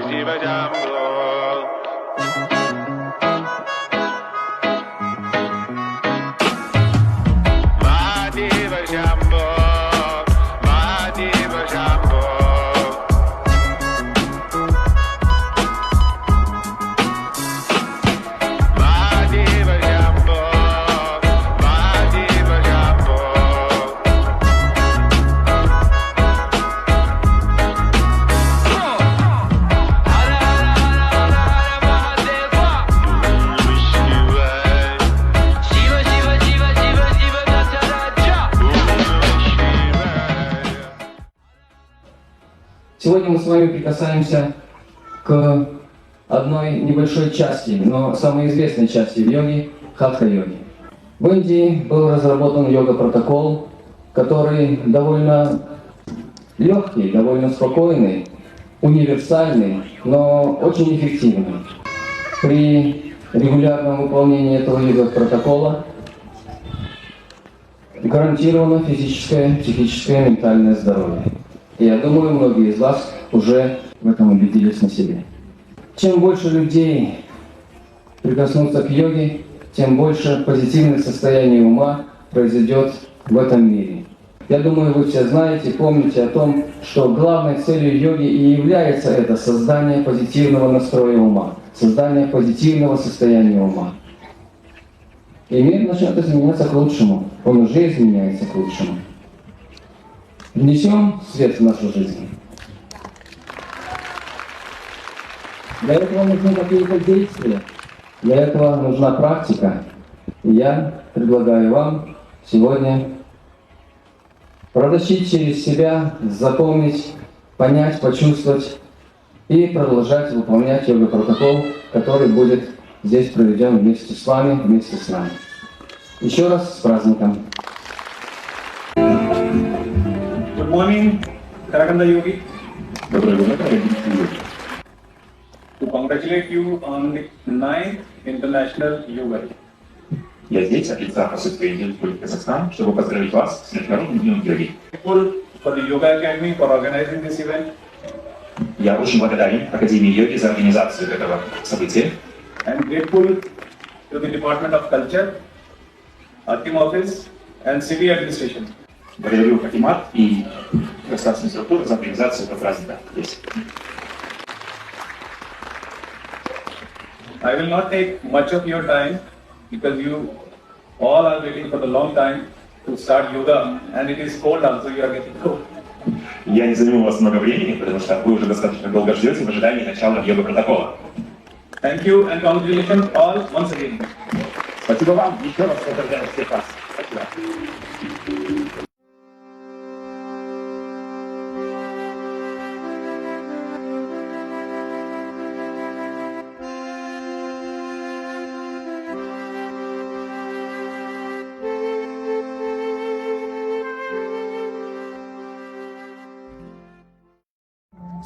Shiva Jambho. Mahadeva Jambho, Mahadeva Jambho. Mahadeva Jambho, Mahadeva Jambho. Сегодня мы с вами прикасаемся к одной небольшой части, но самой известной части в йоге – хатха-йоги. В Индии был разработан йога-протокол, который довольно легкий, довольно спокойный, универсальный, но очень эффективный. При регулярном выполнении этого йога-протокола гарантировано физическое, психическое, ментальное здоровье. И я думаю, многие из вас уже в этом убедились на себе. Чем больше людей прикоснутся к йоге, тем больше позитивных состояний ума произойдет в этом мире. Я думаю, вы все знаете, помните о том, что главной целью йоги и является это создание позитивного настроя ума, создание позитивного состояния ума. И мир начнет изменяться к лучшему. Он уже изменяется к лучшему. Внесем свет в нашу жизнь. Для этого нужны какие-то действия, для этого нужна практика. И я предлагаю вам сегодня протащить через себя, запомнить, понять, почувствовать и продолжать выполнять йога-протокол, который будет здесь проведен вместе с вами, вместе с нами. Еще раз с праздником! Good morning, Karaganda Yogi. Доброе утро, дорогие йоги. To congratulate you on the 9th International Yoga Day. Я здесь от лица посольства Индии в Республике Казахстан, чтобы поздравить вас с Международным днем йоги. Grateful for the Yoga Academy for organizing this event. Я очень благодарен Академии йоги за организацию этого события. And grateful to the Department of Culture, Team Office and City Administration. Благодарю Акимат и государственную структуру за организацию этого праздника здесь. I will not take much of your time because you all are waiting for the long time to start yoga and it is cold also, you are getting cold. Я не займу у вас много времени, потому что вы уже достаточно долго ждете в ожидании начала йога-протокола. Thank you and congratulations all once again. Спасибо вам. Еще раз поздравляю всех вас. Спасибо.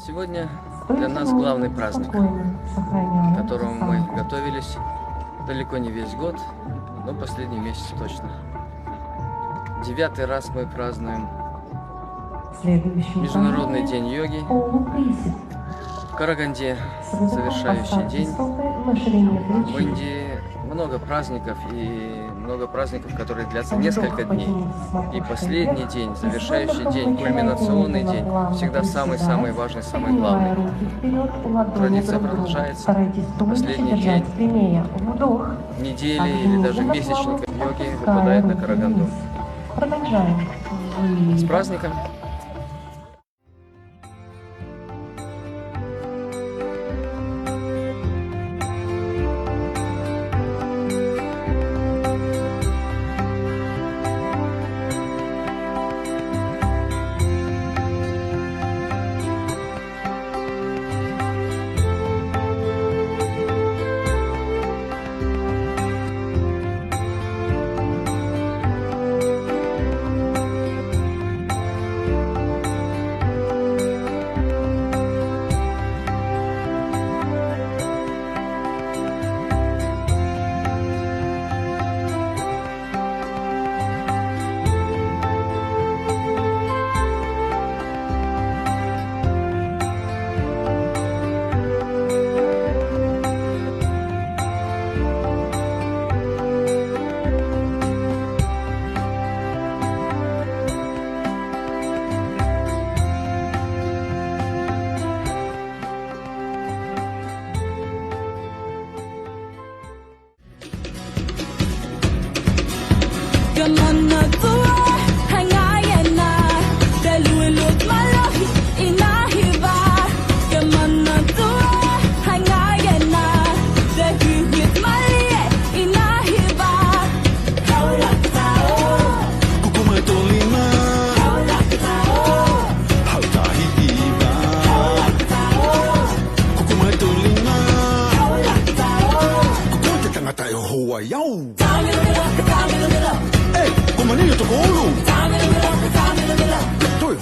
Сегодня для нас главный праздник, к которому мы готовились далеко не весь год, но последний месяц точно. 9-й раз мы празднуем Международный день йоги. В Караганде завершающий день. В Индии много праздников, которые длятся несколько дней. И последний день, завершающий день, кульминационный день, всегда самый-самый важный, самый главный. Традиция продолжается. Последний день недели или даже месячника йоги выпадает на Караганду. С праздником!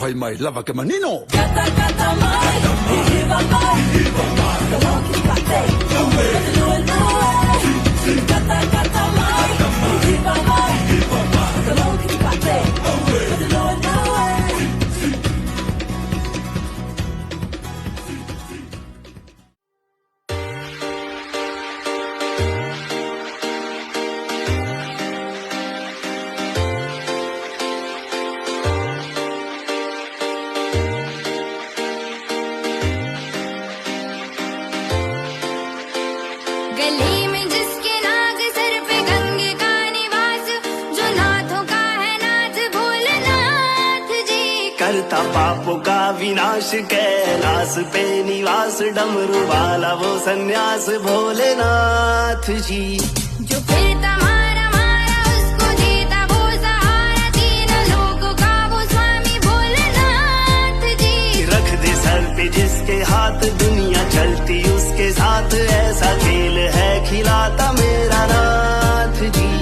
係咪lava嘅manino？गली में जिसके नाग सर पे गंगे का निवास, जो नाथों का है नाथ भोलेनाथ जी। करता पापों का विनाश कैलाश पे निवास, डमरू वाला वो सन्यास भोलेनाथ जी। जो फिरता मारा मारा उसको देता वो सहारा, तीनों लोगों का वो स्वामी भोलेनाथ जी। रख दे सर पे जिसके हाथ, दुनिया चलती उसके साथ, ऐसा खेल है खिलाता मेरा नाथ जी।